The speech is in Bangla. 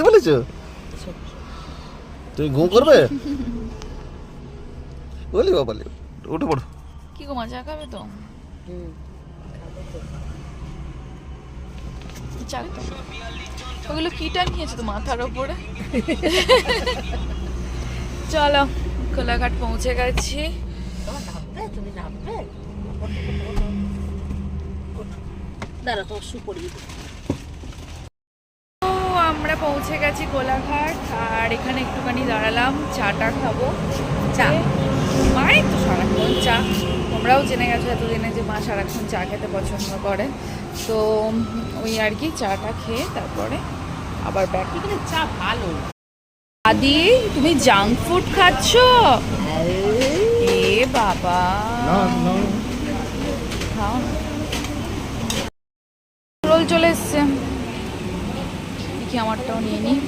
সত্যি বলেছো? তুমি ঘুম করবে? বলি বাবা, উঠে পড়ো। কি গো, মজা খাবে তো? ওগুলো কিটা নিয়েছে তো মাথার ওপরে। চলো, কোলাঘাট পৌঁছে গেছি। আমরা পৌঁছে গেছি কোলাঘাট, আর এখানে একটুখানি দাঁড়ালাম, চাটা খাবো। চা মাই তো সারাক্ষণ চা, তোমরাও জেনে গেছো এতদিনে যে মা সারাক্ষণ চা খেতে পছন্দ করে। তো ওই আর কি, চাটা খেয়ে তারপরে আবার ব্যাক। চা ভালো। আদি, তুমি জাঙ্ক ফুড খাচ্ছ? এ বাবা, খাও না। রোল চলে এসছে, দেখি আমারটাও নিয়ে নিই।